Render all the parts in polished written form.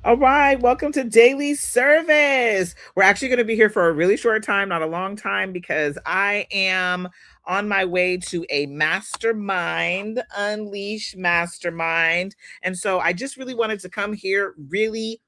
All right, welcome to Daily Service. We're actually going to be here for a really short time, not a long time, because I am on my way to a mastermind, Unleash Mastermind. And so I just really wanted to come here really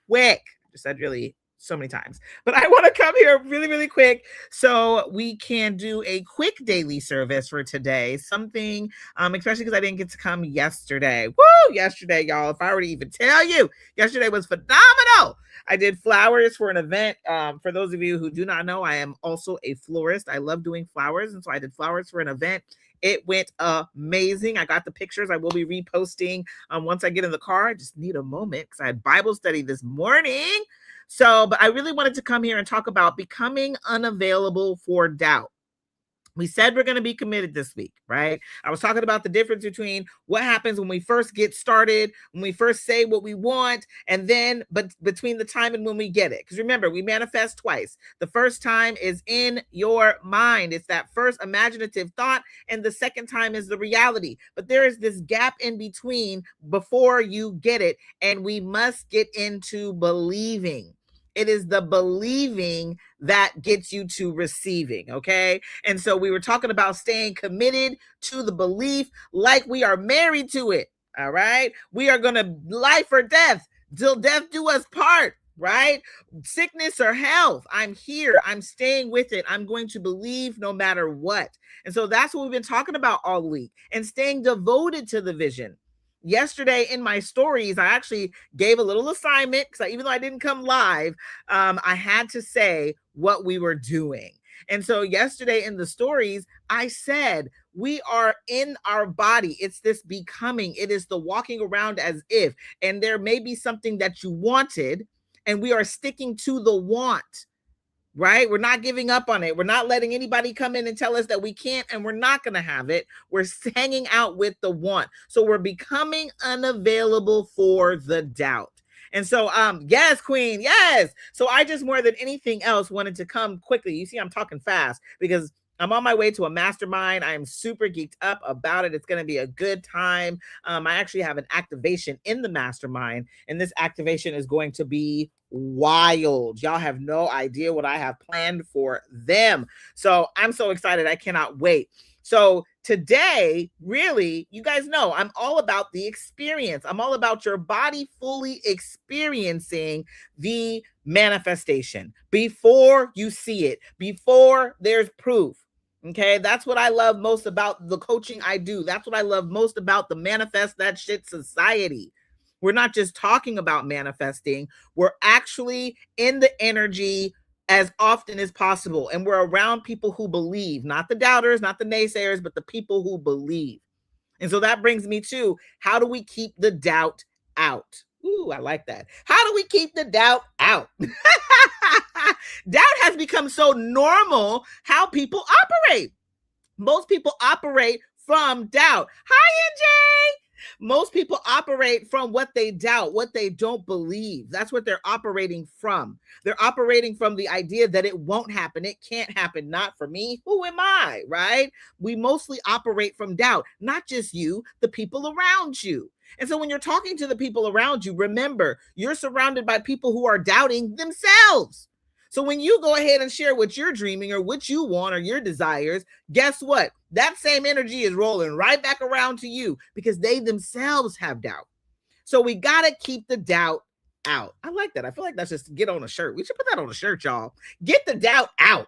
quick. I just said really so many times, but I want to come here really, really quick so we can do a quick daily service for today. Something, especially because I didn't get to come yesterday. Woo, yesterday, y'all. If I were to even tell you, yesterday was phenomenal. I did flowers for an event. For those of you who do not know, I am also a florist. I love doing flowers. And so I did flowers for an event. It went amazing. I got the pictures. I will be reposting once I get in the car. I just need a moment because I had Bible study this morning. So, but I really wanted to come here and talk about becoming unavailable for doubt. We said we're going to be committed this week, right? I was talking about the difference between what happens when we first get started, when we first say what we want, and then but between the time and when we get it. Because remember, we manifest twice. The first time is in your mind. It's that first imaginative thought, and the second time is the reality. But there is this gap in between before you get it, and we must get into believing. It is the believing that gets you to receiving, okay? And so we were talking about staying committed to the belief like we are married to it, all right? We are going to life or death, till death do us part, right? Sickness or health, I'm here. I'm staying with it. I'm going to believe no matter what. And so that's what we've been talking about all week, and staying devoted to the vision. Yesterday in my stories, I actually gave a little assignment because even though I didn't come live, I had to say what we were doing. And so yesterday in the stories, I said, we are in our body. It's this becoming. It is the walking around as if, and there may be something that you wanted, and we are sticking to the want, right? We're not giving up on it. We're not letting anybody come in and tell us that we can't and we're not going to have it. We're hanging out with the want. So we're becoming unavailable for the doubt. And so, yes, Queen, yes. So I just more than anything else wanted to come quickly. You see, I'm talking fast because I'm on my way to a mastermind. I am super geeked up about it. It's going to be a good time. I actually have an activation in the mastermind, and this activation is going to be wild. Y'all have no idea what I have planned for them. So I'm so excited. I cannot wait. So today, really, you guys know I'm all about the experience. I'm all about your body fully experiencing the manifestation before you see it, before there's proof. Okay, that's what I love most about the coaching I do. That's what I love most about the Manifest That Shit Society. We're not just talking about manifesting, we're actually in the energy as often as possible. And we're around people who believe, not the doubters, not the naysayers, but the people who believe. And so that brings me to, how do we keep the doubt out? Ooh, I like that. How do we keep the doubt out? Doubt has become so normal how people operate. Most people operate from doubt. Hi, NJ. Most people operate from what they doubt, what they don't believe. That's what they're operating from. They're operating from the idea that it won't happen. It can't happen. Not for me. Who am I? Right? We mostly operate from doubt, not just you, the people around you. And so when you're talking to the people around you, remember, you're surrounded by people who are doubting themselves. So when you go ahead and share what you're dreaming or what you want or your desires, guess what? That same energy is rolling right back around to you because they themselves have doubt. So we got to keep the doubt out. I like that. I feel like that's just get on a shirt. We should put that on a shirt, y'all. Get the doubt out.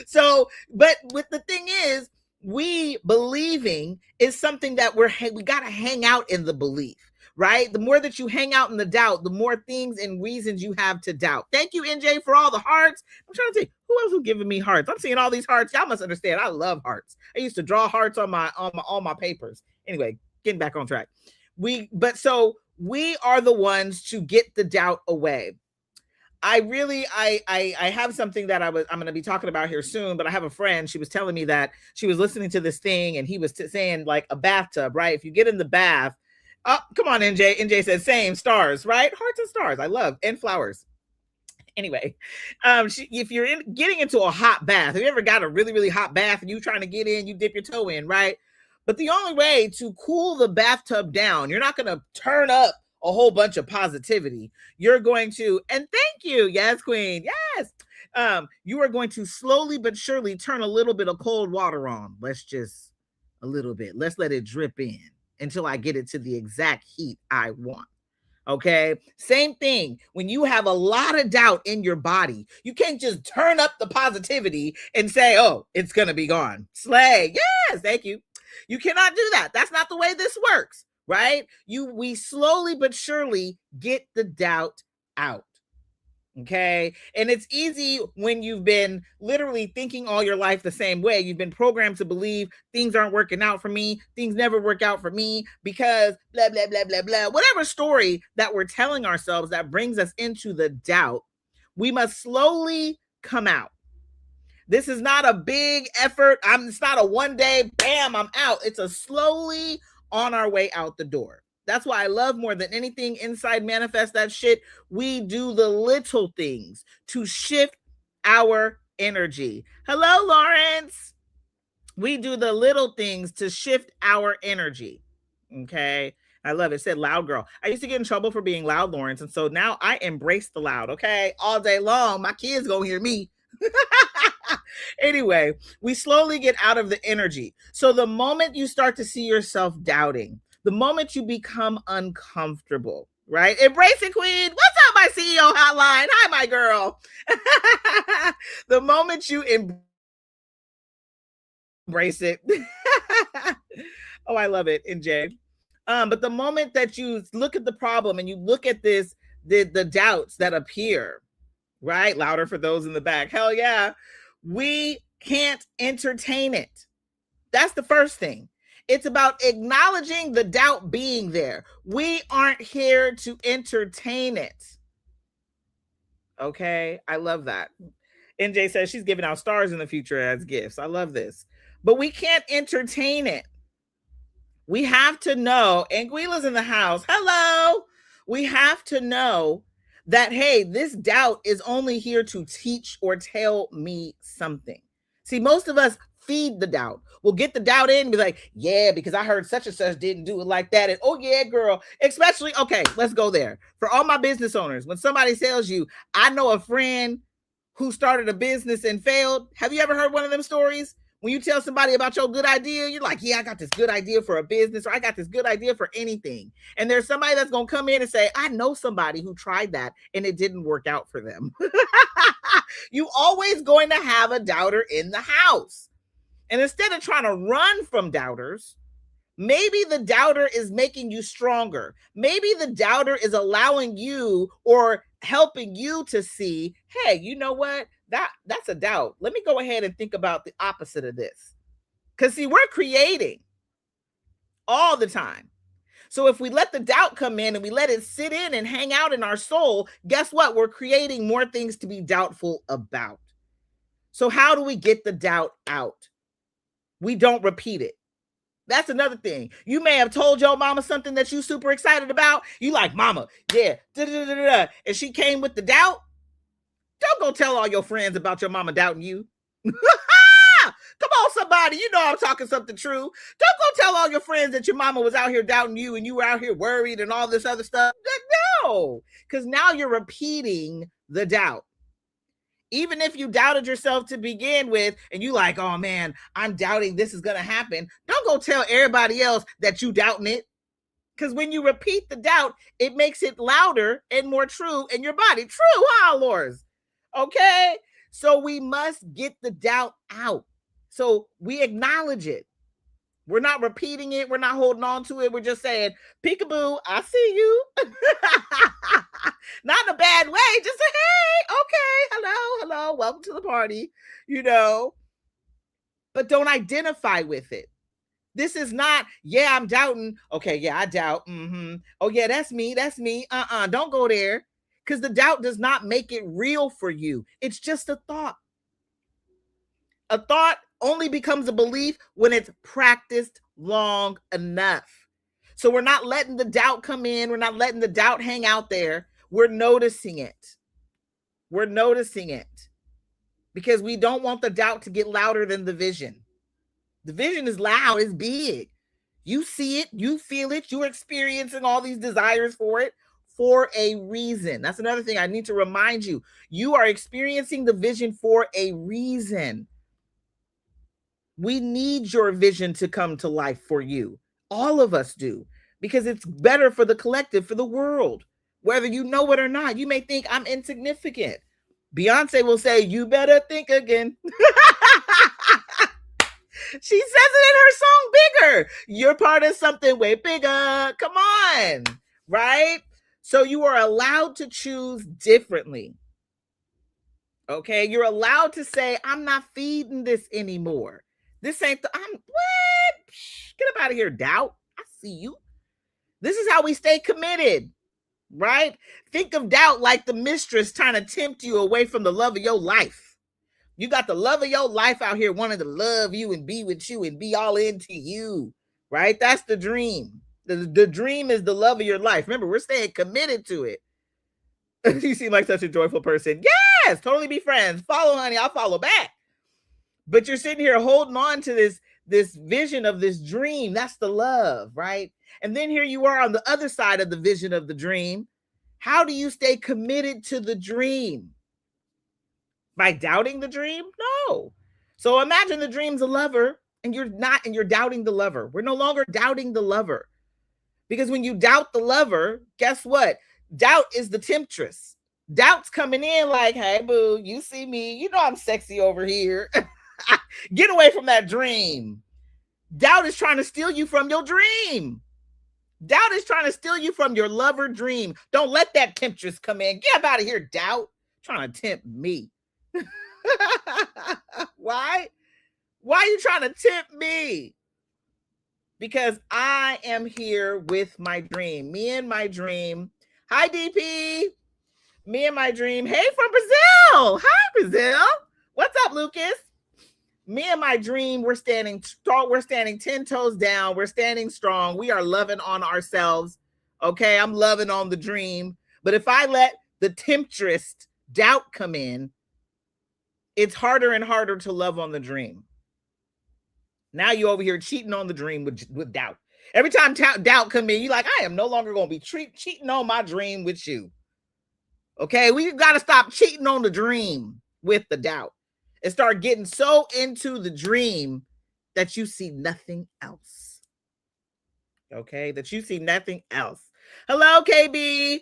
So, but the thing is, we believing is something that we got to hang out in the belief, right? The more that you hang out in the doubt, the more things and reasons you have to doubt. Thank you, NJ, for all the hearts. I'm trying to see who else is giving me hearts. I'm seeing all these hearts. Y'all must understand. I love hearts. I used to draw hearts on all my papers. Anyway, getting back on track. So we are the ones to get the doubt away. I have something that I'm going to be talking about here soon, but I have a friend. She was telling me that she was listening to this thing and he was saying like a bathtub, right? If you get in the bath, oh, come on, NJ. NJ said same stars, right? Hearts and stars. I love, and flowers. Anyway, if you're getting into a hot bath, have you ever got a really, really hot bath and you trying to get in, you dip your toe in, right? But the only way to cool the bathtub down, you're not going to turn up a whole bunch of positivity. You're going to, and thank you, yes, queen, yes. You are going to slowly but surely turn a little bit of cold water on. Let's just a little bit. Let's let it drip in until I get it to the exact heat I want. Okay. Same thing. When you have a lot of doubt in your body, you can't just turn up the positivity and say, oh, it's going to be gone. Slay. Yes. Thank you. You cannot do that. That's not the way this works, right? We slowly but surely get the doubt out. Okay. And it's easy when you've been literally thinking all your life the same way. You've been programmed to believe things aren't working out for me. Things never work out for me because blah, blah, blah, blah, blah. Whatever story that we're telling ourselves that brings us into the doubt, we must slowly come out. This is not a big effort. It's not a one day, bam, I'm out. It's a slowly on our way out the door. That's why I love more than anything inside Manifest That Shit. We do the little things to shift our energy. Hello, Lawrence. We do the little things to shift our energy. Okay. I love it. It said loud girl. I used to get in trouble for being loud, Lawrence. And so now I embrace the loud. Okay. All day long. My kids gonna hear me. Anyway, we slowly get out of the energy. So the moment you start to see yourself doubting, the moment you become uncomfortable, right? Embrace it, queen. What's up, my CEO hotline? Hi, my girl. The moment you embrace it. Oh, I love it. And Jay. But the moment that you look at the problem and you look at this, the doubts that appear, right? Louder for those in the back. Hell yeah. We can't entertain it. That's the first thing. It's about acknowledging the doubt being there. We aren't here to entertain it. Okay. I love that. NJ says she's giving out stars in the future as gifts. I love this. But we can't entertain it. We have to know, Anguila's in the house. Hello. We have to know that, hey, this doubt is only here to teach or tell me something. See, most of us feed the doubt. We'll get the doubt in and be like, yeah, because I heard such and such didn't do it like that. And oh, yeah, girl. Especially, okay, let's go there. For all my business owners, when somebody tells you, I know a friend who started a business and failed. Have you ever heard one of them stories? When you tell somebody about your good idea, you're like, yeah, I got this good idea for a business, or I got this good idea for anything. And there's somebody that's going to come in and say, I know somebody who tried that and it didn't work out for them. You always going to have a doubter in the house. And instead of trying to run from doubters, maybe the doubter is making you stronger. Maybe the doubter is allowing you or helping you to see, hey, you know what? That's a doubt. Let me go ahead and think about the opposite of this. Because see, we're creating all the time. So if we let the doubt come in and we let it sit in and hang out in our soul, guess what? We're creating more things to be doubtful about. So how do we get the doubt out? We don't repeat it. That's another thing. You may have told your mama something that you super excited about. You like, mama, yeah, da-da-da-da-da. And she came with the doubt. Don't go tell all your friends about your mama doubting you. Come on, somebody. You know I'm talking something true. Don't go tell all your friends that your mama was out here doubting you and you were out here worried and all this other stuff. No, because now you're repeating the doubt. Even if you doubted yourself to begin with and you like, oh man, I'm doubting this is going to happen. Don't go tell everybody else that you doubting it. Because when you repeat the doubt, it makes it louder and more true in your body. True, huh, Lors? Okay? So we must get the doubt out. So we acknowledge it. We're not repeating it. We're not holding on to it. We're just saying, peekaboo, I see you. Not in a bad way. Just say, hey, okay, hello, welcome to the party, you know. But don't identify with it. This is not, yeah, I'm doubting. Okay, yeah, I doubt. Oh, yeah, that's me. Don't go there. Because the doubt does not make it real for you. It's just a thought. A thought only becomes a belief when it's practiced long enough. So we're not letting the doubt come in. We're not letting the doubt hang out there. We're noticing it. We're noticing it because we don't want the doubt to get louder than the vision. The vision is loud, it's big. You see it, you feel it, you're experiencing all these desires for it for a reason. That's another thing I need to remind you. You are experiencing the vision for a reason. We need your vision to come to life for you. All of us do, because it's better for the collective, for the world. Whether you know it or not, you may think I'm insignificant. Beyonce will say, you better think again. She says it in her song Bigger. You're part of something way bigger. Come on. Right? So you are allowed to choose differently. Okay? You're allowed to say, I'm not feeding this anymore. This ain't the, I'm, what? Get up out of here, doubt. I see you. This is how we stay committed. Right? Think of doubt like the mistress trying to tempt you away from the love of your life. You got the love of your life out here wanting to love you and be with you and be all into you, right? That's the dream. The dream is the love of your life. Remember, we're staying committed to it. You seem like such a joyful person. Yes, totally be friends. Follow, honey. I'll follow back. But you're sitting here holding on to this vision of this dream. That's the love, right? And then here you are on the other side of the vision of the dream. How do you stay committed to the dream? By doubting the dream? No. So imagine the dream's a lover and you're not, and you're doubting the lover. We're no longer doubting the lover. Because when you doubt the lover, guess what? Doubt is the temptress. Doubt's coming in like, hey, boo, you see me. You know I'm sexy over here. Get away from that dream. Doubt is trying to steal you from your dream. Doubt is trying to steal you from your lover dream. Don't let that temptress come in. Get out of here, doubt. Trying to tempt me. Why? Why are you trying to tempt me? Because I am here with my dream. Me and my dream. Hi, DP. Me and my dream. Hey, from Brazil. Hi, Brazil. What's up, Lucas? Me and my dream, we're standing strong. We're standing 10 toes down. We're standing strong. We are loving on ourselves. Okay, I'm loving on the dream. But if I let the temptress doubt come in, it's harder and harder to love on the dream. Now you over here cheating on the dream with doubt. Every time doubt come in, you're like, I am no longer going to be cheating on my dream with you. Okay, we got to stop cheating on the dream with the doubt and start getting so into the dream that you see nothing else. Okay, that you see nothing else. Hello, KB.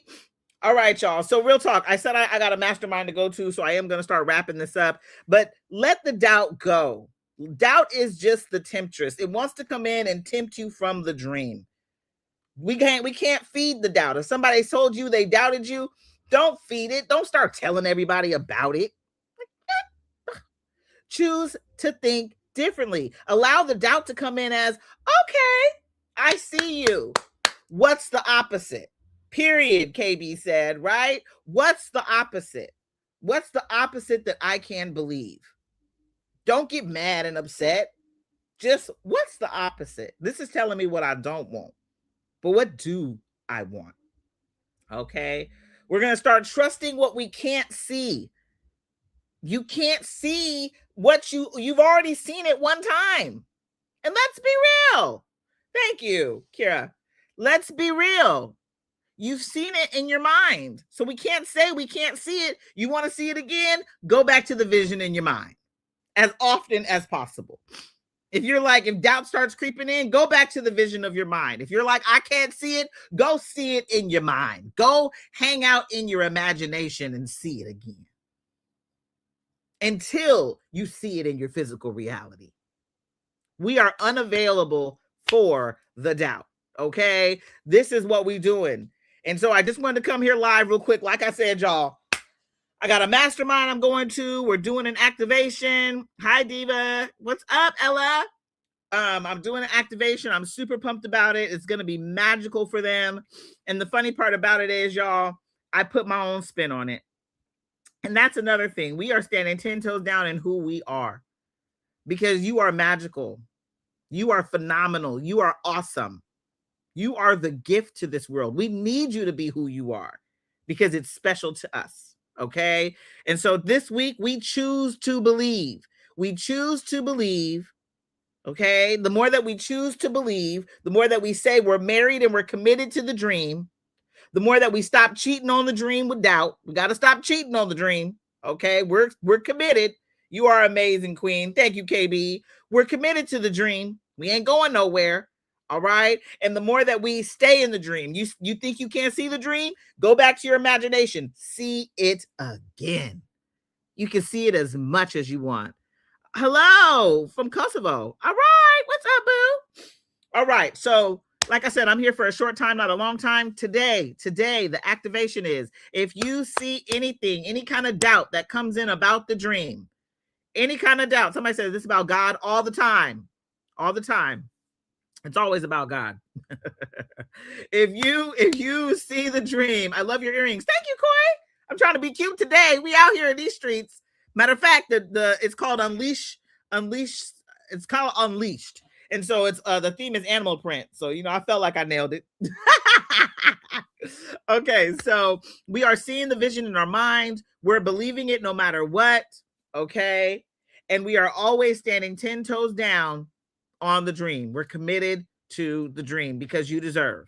All right, y'all. So real talk. I said I got a mastermind to go to, so I am going to start wrapping this up. But let the doubt go. Doubt is just the temptress. It wants to come in and tempt you from the dream. We can't feed the doubt. If somebody told you they doubted you, don't feed it. Don't start telling everybody about it. Choose to think differently. Allow the doubt to come in as, okay, I see you. What's the opposite? Period, KB said, right? What's the opposite? What's the opposite that I can believe? Don't get mad and upset. Just what's the opposite? This is telling me what I don't want. But what do I want? Okay. We're going to start trusting what we can't see. You can't see what you've already seen it one time. And let's be real. Thank you, Kira. Let's be real. You've seen it in your mind. So we can't say we can't see it. You want to see it again? Go back to the vision in your mind as often as possible. If you're like, if doubt starts creeping in, go back to the vision of your mind. If you're like, I can't see it, go see it in your mind. Go hang out in your imagination and see it again until you see it in your physical reality. We are unavailable for the doubt. Okay. This is what we're doing. And so I just wanted to come here live real quick. Like I said, y'all, I got a mastermind I'm going to. We're doing an activation. Hi, Diva. What's up, Ella? I'm doing an activation. I'm super pumped about it. It's going to be magical for them. And the funny part about it is, y'all, I put my own spin on it. And that's another thing. We are standing 10 toes down in who we are because you are magical. You are phenomenal. You are awesome. You are the gift to this world. We need you to be who you are because it's special to us. Okay. And so this week we choose to believe. We choose to believe. Okay. The more that we choose to believe, the more that we say we're married and we're committed to the dream, the more that we stop cheating on the dream with doubt. We got to stop cheating on the dream. Okay. We're committed. You are amazing, Queen. Thank you, KB. We're committed to the dream. We ain't going nowhere. All right. And the more that we stay in the dream, you think you can't see the dream? Go back to your imagination. See it again. You can see it as much as you want. Hello from Kosovo. All right. What's up, boo? All right. So, like I said, I'm here for a short time, not a long time. Today, the activation is if you see anything, any kind of doubt that comes in about the dream, any kind of doubt, somebody says this about God all the time, all the time. It's always about God. if you see the dream, I love your earrings. Thank you, Corey. I'm trying to be cute today. We out here in these streets. Matter of fact, it's called Unleash. It's called Unleashed. And so it's the theme is animal print. So I felt like I nailed it. Okay, so we are seeing the vision in our mind. We're believing it no matter what. Okay. And we are always standing 10 toes down on the dream. We're committed to the dream because you deserve.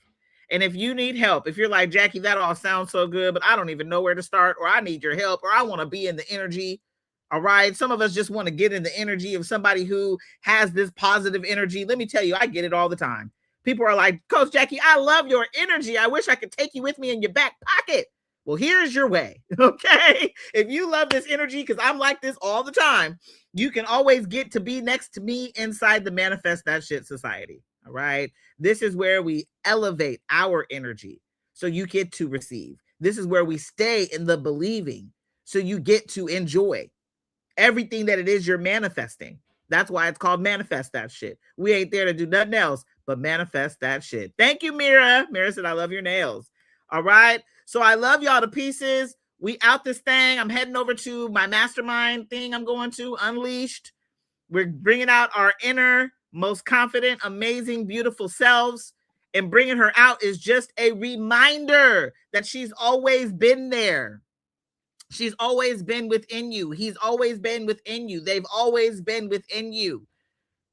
And if you need help, if you're like, Jackie, that all sounds so good, but I don't even know where to start, or I need your help, or I want to be in the energy. All right. Some of us just want to get in the energy of somebody who has this positive energy. Let me tell you, I get it all the time. People are like, Coach Jackie, I love your energy. I wish I could take you with me in your back pocket. Well, here's your way. Okay. If you love this energy, because I'm like this all the time, you can always get to be next to me inside the Manifest That Shit Society. All right. This is where we elevate our energy so you get to receive. This is where we stay in the believing so you get to enjoy everything that it is you're manifesting. That's why it's called Manifest That Shit. We ain't there to do nothing else but manifest that shit. Thank you, Mira. Mira said, I love your nails. All right. So I love y'all to pieces. We out this thing. I'm heading over to my mastermind thing I'm going to, Unleashed. We're bringing out our inner, most confident, amazing, beautiful selves. And bringing her out is just a reminder that she's always been there. She's always been within you. He's always been within you. They've always been within you.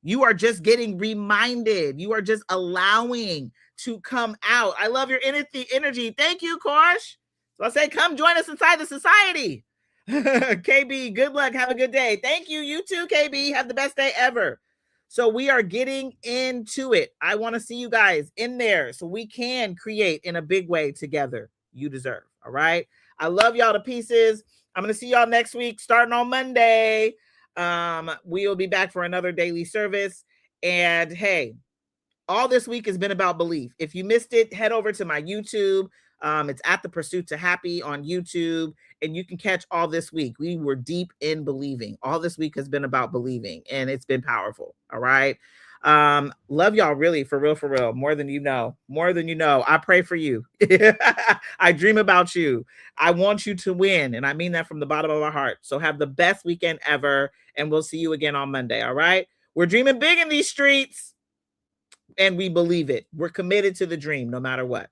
You are just getting reminded. You are just allowing to come out. I love your energy. Thank you, Korsh. So I say, come join us inside the society. KB, good luck. Have a good day. Thank you. You too, KB. Have the best day ever. So we are getting into it. I want to see you guys in there so we can create in a big way together. You deserve. All right. I love y'all to pieces. I'm going to see y'all next week starting on Monday. We will be back for another daily service. And hey, all this week has been about belief. If you missed it, head over to my YouTube. It's at The Pursuit to Happy on YouTube, and you can catch all this week. We were deep in believing. All this week has been about believing, and it's been powerful. All right. Love y'all really, for real, more than you know. I pray for you. I dream about you. I want you to win, and I mean that from the bottom of my heart. So have the best weekend ever, and we'll see you again on Monday. All right. We're dreaming big in these streets, and we believe it. We're committed to the dream no matter what.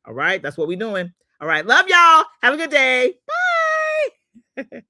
All right. That's what we're doing. All right. Love y'all. Have a good day. Bye.